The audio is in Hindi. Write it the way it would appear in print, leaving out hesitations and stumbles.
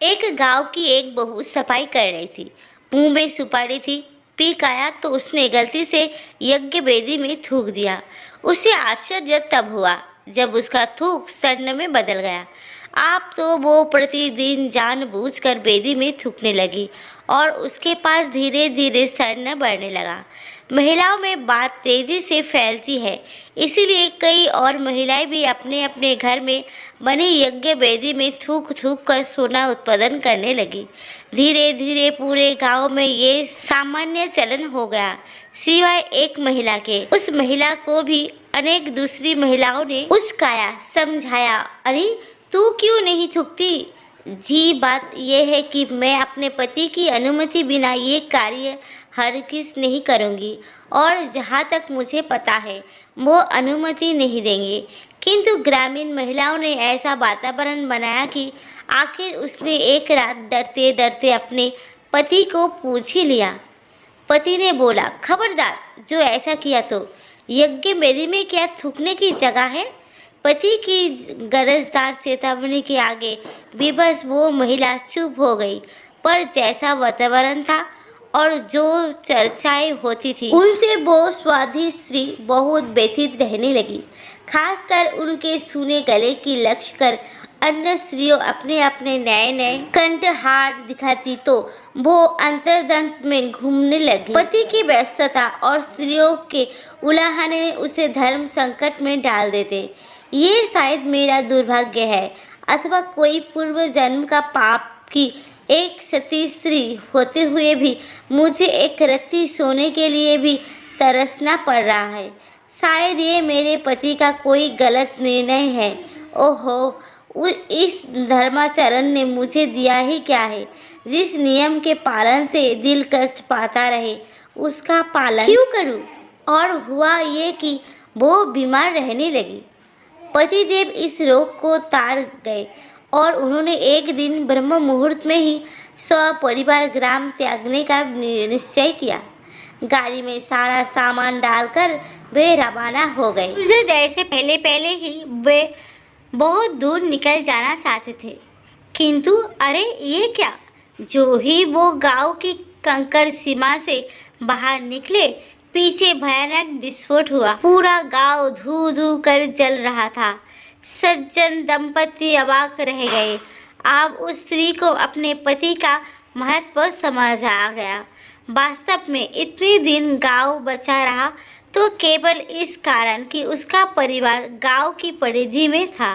एक गांव की एक बहू सफाई कर रही थी। मुंह में सुपारी थी। पी आया तो उसने गलती से यज्ञ वेदी में थूक दिया। उसे आश्चर्य तब हुआ जब उसका थूक स्वर्ण में बदल गया। आप तो वो प्रतिदिन जानबूझकर वेदी में थूकने लगी और उसके पास धीरे धीरे स्वर्ण बढ़ने लगा। महिलाओं में बात तेजी से फैलती है, इसीलिए कई और महिलाएं भी अपने अपने घर में बनी यज्ञ वेदी में थूक थूक कर सोना उत्पादन करने लगी। धीरे धीरे पूरे गांव में ये सामान्य चलन हो गया, सिवाय एक महिला के। उस महिला को भी अनेक दूसरी महिलाओं ने उस्काया, समझाया, अरे तू क्यों नहीं थूकती? जी, बात यह है कि मैं अपने पति की अनुमति बिना ये कार्य हरगिज नहीं करूँगी और जहाँ तक मुझे पता है वो अनुमति नहीं देंगे। किंतु ग्रामीण महिलाओं ने ऐसा वातावरण बनाया कि आखिर उसने एक रात डरते डरते अपने पति को पूछ ही लिया। पति ने बोला, खबरदार, जो ऐसा किया तो यज्ञ वेदी में क्या थूकने की जगह है? पति की गरजदार चेतावनी के आगे विवश वो महिला चुप हो गई। पर जैसा वातावरण था और जो चर्चाएं होती थी, उनसे वो स्वाधी स्त्री बहुत व्यथित रहने लगी। खासकर उनके सूने गले की लक्ष्य कर अन्य स्त्रियों अपने अपने नए नए कंठहार दिखाती तो वो अंतर्दंत में घूमने लगी। पति की व्यस्तता और स्त्रियों के उलाहने उसे धर्म संकट में डाल देते। ये शायद मेरा दुर्भाग्य है अथवा कोई पूर्व जन्म का पाप कि एक सती स्त्री होते हुए भी मुझे एक रत्ती सोने के लिए भी तरसना पड़ रहा है। शायद ये मेरे पति का कोई गलत निर्णय है। ओहो, इस धर्माचरण ने मुझे दिया ही क्या है? जिस नियम के पालन से दिल कष्ट पाता रहे उसका पालन क्यों करूं? और हुआ ये कि वो बीमार रहने लगी। पतिदेव इस रोग को ताड़ गए और उन्होंने एक दिन ब्रह्म मुहूर्त में ही सपरिवार ग्राम त्यागने का निश्चय किया। गाड़ी में सारा सामान डालकर वे रवाना हो गए। सूर्योदय से पहले पहले ही वे बहुत दूर निकल जाना चाहते थे, किंतु अरे ये क्या! जो ही वो गांव की कंकड़ सीमा से बाहर निकले, पीछे भयानक विस्फोट हुआ। पूरा गांव धू धू कर जल रहा था। सज्जन दंपति अवाक रह गए। अब उस स्त्री को अपने पति का महत्व समझ आ गया। वास्तव में इतने दिन गांव बचा रहा तो केवल इस कारण कि उसका परिवार गांव की परिधि में था।